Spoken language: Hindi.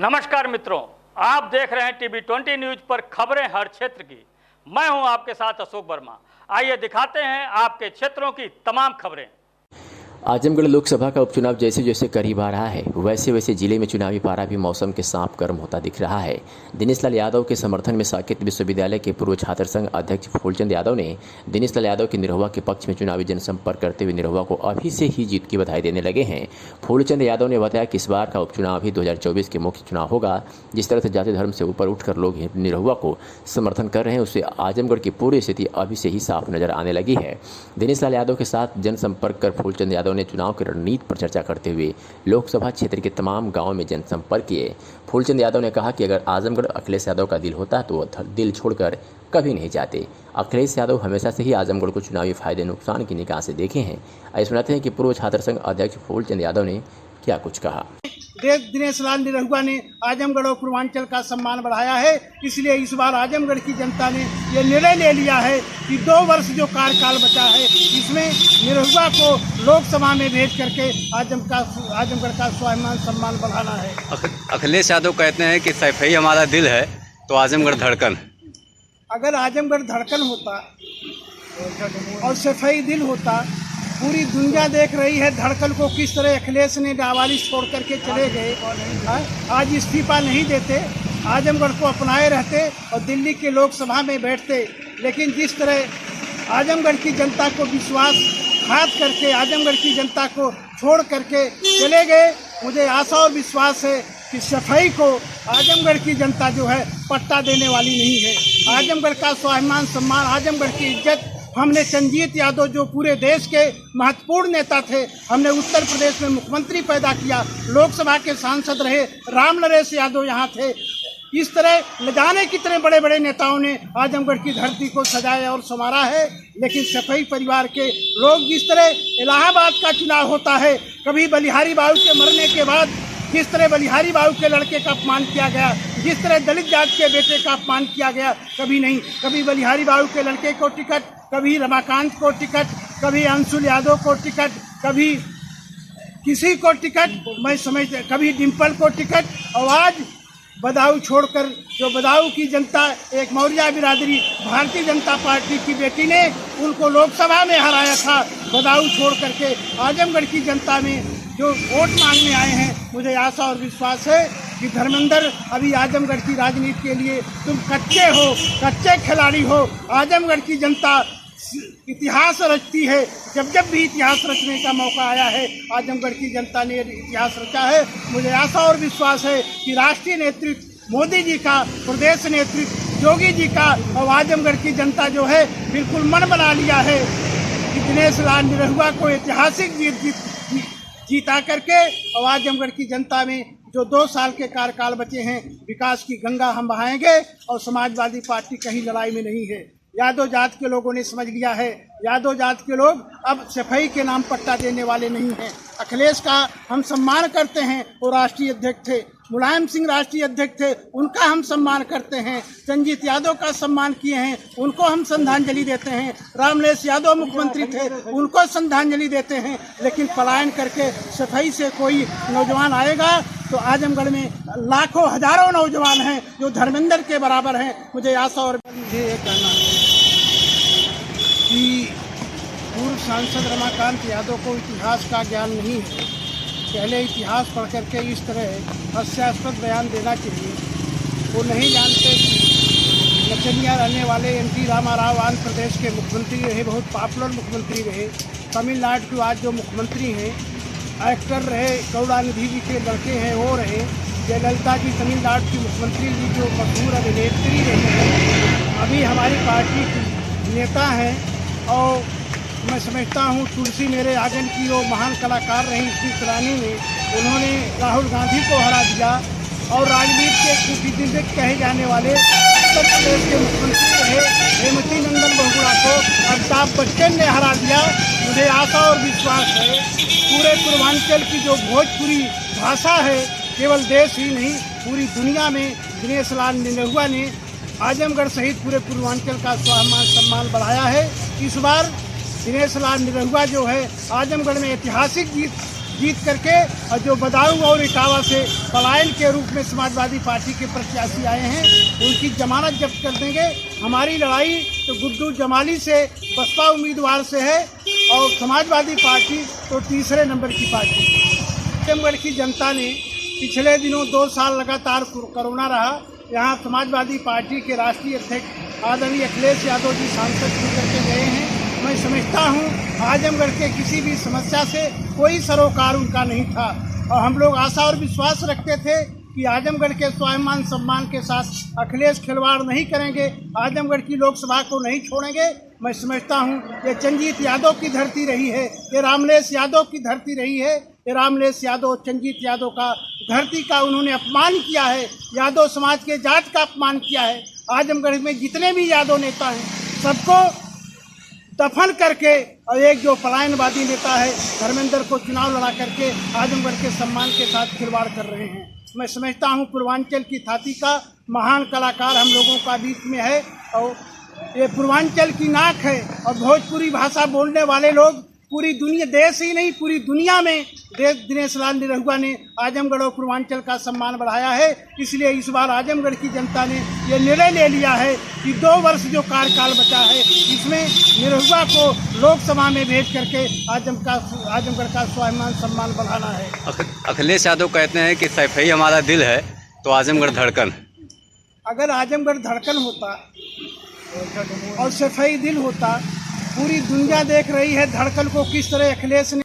नमस्कार मित्रों, आप देख रहे हैं टीवी20 न्यूज पर खबरें हर क्षेत्र की। मैं हूं आपके साथ अशोक वर्मा। आइए दिखाते हैं आपके क्षेत्रों की तमाम खबरें। आजमगढ़ लोकसभा का उपचुनाव जैसे जैसे करीब आ रहा है वैसे वैसे जिले में चुनावी पारा भी मौसम के साथ गर्म होता दिख रहा है। दिनेश लाल यादव के समर्थन में साकेत विश्वविद्यालय के पूर्व छात्र संघ अध्यक्ष फूलचंद यादव ने दिनेश लाल यादव की निरहुआ के पक्ष में चुनावी जनसंपर्क करते हुए निरहुआ को अभी से ही जीत की बधाई देने लगे हैं। फूलचंद यादव ने बताया कि इस बार का उपचुनाव भी 2024 के मुख्य चुनाव होगा। जिस तरह से जाति धर्म से ऊपर उठकर लोग निरहुआ को समर्थन कर रहे हैं उससे आजमगढ़ की पूरी स्थिति अभी से ही साफ नजर आने लगी है। दिनेश लाल यादव के साथ जनसंपर्क कर फूलचंद यादव ने चुनाव की रणनीति पर चर्चा करते हुए लोकसभा क्षेत्र के तमाम गांवों में जनसंपर्क किए। फूलचंद यादव ने कहा कि अगर आजमगढ़ अखिलेश यादव का दिल होता तो वह दिल छोड़कर कभी नहीं जाते। अखिलेश यादव हमेशा से ही आजमगढ़ को चुनावी फायदे नुकसान की निगाह से देखे हैं। आइए सुनाते हैं कि पूर्व छात्र संघ अध्यक्ष फूलचंद यादव ने क्या कुछ कहा। दिनेश लाल निरहुआ ने आजमगढ़ और पूर्वांचल का सम्मान बढ़ाया है, इसलिए इस बार आजमगढ़ की जनता ने ये निर्णय ले लिया है कि 2 वर्ष जो कार्यकाल बचा है इसमें निरहुआ को लोकसभा में भेज करके आजमगढ़ का स्वाभिमान सम्मान बढ़ाना है। अखिलेश यादव कहते हैं कि सैफई हमारा दिल है तो आजमगढ़ धड़कन। अगर आजमगढ़ धड़कन होता और सैफई दिल होता, पूरी दुनिया देख रही है धड़कन को किस तरह अखिलेश ने नाबालिग छोड़ करके चले गए। आज इस्तीफा नहीं देते, आजमगढ़ को अपनाए रहते और दिल्ली के लोकसभा में बैठते। लेकिन जिस तरह आजमगढ़ की जनता को विश्वासघात करके आजमगढ़ की जनता को छोड़ करके चले गए, मुझे आशा और विश्वास है कि सफाई को आजमगढ़ की जनता जो है पट्टा देने वाली नहीं है। आजमगढ़ का स्वाभिमान सम्मान, आजमगढ़ की इज्जत हमने चंजीत यादव जो पूरे देश के महत्वपूर्ण नेता थे, हमने उत्तर प्रदेश में मुख्यमंत्री पैदा किया, लोकसभा के सांसद रहे, राम नरेश यादव यहाँ थे। इस तरह न जाने कितने बड़े बड़े नेताओं ने आजमगढ़ की धरती को सजाया और संवारा है। लेकिन सफाई परिवार के लोग, जिस तरह इलाहाबाद का चुनाव होता है, कभी बलिहारी बाबू के मरने के बाद जिस तरह बलिहारी बाबू के लड़के का अपमान किया गया, जिस तरह दलित जाति के बेटे का अपमान किया गया, कभी नहीं। कभी बलिहारी बाबू के लड़के को टिकट, कभी रमाकांत को टिकट, कभी अंशुल यादव को टिकट, कभी किसी को टिकट, मैं समझ कभी डिम्पल को टिकट, और आज बदाऊं छोड़कर जो बदाऊं की जनता, एक मौर्या बिरादरी भारतीय जनता पार्टी की बेटी ने उनको लोकसभा में हराया था। बदाऊं छोड़ करके आजमगढ़ की जनता में जो वोट मांगने आए हैं, मुझे आशा और विश्वास है कि धर्मेंद्र अभी आजमगढ़ की राजनीति के लिए तुम कच्चे हो, कच्चे खिलाड़ी हो। आजमगढ़ की जनता इतिहास रचती है, जब जब भी इतिहास रचने का मौका आया है आजमगढ़ की जनता ने इतिहास रचा है। मुझे आशा और विश्वास है कि राष्ट्रीय नेतृत्व मोदी जी का, प्रदेश नेतृत्व योगी जी का और आजमगढ़ की जनता जो है बिल्कुल मन बना लिया है कि दिनेश लाल निरहुआ को ऐतिहासिक जीता करके और आजमगढ़ की जनता में जो 2 साल के कार्यकाल बचे हैं, विकास की गंगा हम बहाएंगे और समाजवादी पार्टी कहीं लड़ाई में नहीं है। यादव जात के लोगों ने समझ लिया है, यादव जात के लोग अब सफाई के नाम पट्टा देने वाले नहीं हैं। अखिलेश का हम सम्मान करते हैं, वो राष्ट्रीय अध्यक्ष थे। मुलायम सिंह राष्ट्रीय अध्यक्ष थे, उनका हम सम्मान करते हैं। संजीत यादव का सम्मान किए हैं, उनको हम श्रद्धांजलि देते हैं। रामलेश यादव मुख्यमंत्री थे, उनको श्रद्धांजलि देते हैं। लेकिन पलायन करके सफाई से कोई नौजवान आएगा तो आजमगढ़ में लाखों हजारों नौजवान हैं जो धर्मेंद्र के बराबर हैं। मुझे आशा और मुझे ये कहना है कि पूर्व सांसद रमाकांत यादव को इतिहास का ज्ञान नहीं है। पहले इतिहास पढ़ करके इस तरह हास्यास्पद बयान देना चाहिए। वो नहीं जानते कि नचनिया रहने वाले एन.टी. रामाराव आंध्र प्रदेश के मुख्यमंत्री रहे, बहुत पॉपुलर मुख्यमंत्री रहे। तमिलनाडु के आज जो मुख्यमंत्री हैं, एक्टर रहे, करुणानिधि जी के लड़के हैं वो रहे। जयललिता जी तमिलनाडु की मुख्यमंत्री जी जो मशहूर अभिनेत्री रही हैं, अभी हमारी पार्टी की नेता हैं। और मैं समझता हूँ तुलसी मेरे आंगन की वो महान कलाकार रही स्मृति ईरानी ने, उन्होंने राहुल गांधी को हरा दिया। और राजनीति के कूटनीतिज्ञ कहे जाने वाले उत्तर प्रदेश के मुख्यमंत्री रहे हेमवती नंदन बहुगुणा को अमिताभ बच्चन ने हरा दिया। मुझे आशा और विश्वास है पूरे पूर्वांचल की जो भोजपुरी भाषा है, केवल देश ही नहीं पूरी दुनिया में दिनेश लाल निरहुआ ने आजमगढ़ सहित पूरे पूर्वांचल का स्वाभिमान सम्मान बढ़ाया है। इस बार दिनेश लाल निरहुआ जो है आजमगढ़ में ऐतिहासिक जीत जीत करके और जो बदायूं और इटावा से पलायन के रूप में समाजवादी पार्टी के प्रत्याशी आए हैं उनकी जमानत जब्त कर देंगे। हमारी लड़ाई तो गुड्डू जमाली से बसपा उम्मीदवार से है और समाजवादी पार्टी तो तीसरे नंबर की पार्टी। आजमगढ़ की जनता ने पिछले दिनों 2 साल लगातार कोरोना रहा। यहाँ समाजवादी पार्टी के राष्ट्रीय अध्यक्ष आदरणीय अखिलेश यादव जी सांसद चुन करके गए हैं। मैं समझता हूँ आजमगढ़ के किसी भी समस्या से कोई सरोकार उनका नहीं था और हम लोग आशा और विश्वास रखते थे कि आजमगढ़ के स्वाभिमान सम्मान के साथ अखिलेश खिलवाड़ नहीं करेंगे, आजमगढ़ की लोकसभा को नहीं छोड़ेंगे। मैं समझता हूँ ये चंजीत यादव की धरती रही है, ये रामलेस यादव की धरती रही है। ये रामलेस यादव चंजीत यादव का धरती का उन्होंने अपमान किया है, यादव समाज के जाट का अपमान किया है। आजमगढ़ में जितने भी यादव नेता हैं सबको दफन करके और एक जो पलायनवादी नेता है धर्मेंद्र को चुनाव लड़ा करके आजमगढ़ के सम्मान के साथ खिलवाड़ कर रहे हैं। मैं समझता हूँ पूर्वांचल की छाती का महान कलाकार हम लोगों का बीच में है और ये पूर्वांचल की नाक है और भोजपुरी भाषा बोलने वाले लोग पूरी दुनिया, देश ही नहीं पूरी दुनिया में दिनेश लाल निरहुआ ने आजमगढ़ और पूर्वांचल का सम्मान बढ़ाया है। इसलिए इस बार आजमगढ़ की जनता ने ये निर्णय ले लिया है कि 2 वर्ष जो कार्यकाल बचा है इसमें निरहुआ को लोकसभा में भेज करके आजमगढ़ का स्वाभिमान सम्मान बढ़ाना है। अखिलेश यादव कहते हैं कि सैफई हमारा दिल है तो आजमगढ़ धड़कन। अगर आजमगढ़ धड़कन होता और सफाई दिल होता, पूरी दुनिया देख रही है धड़कन को किस तरह अखिलेश ने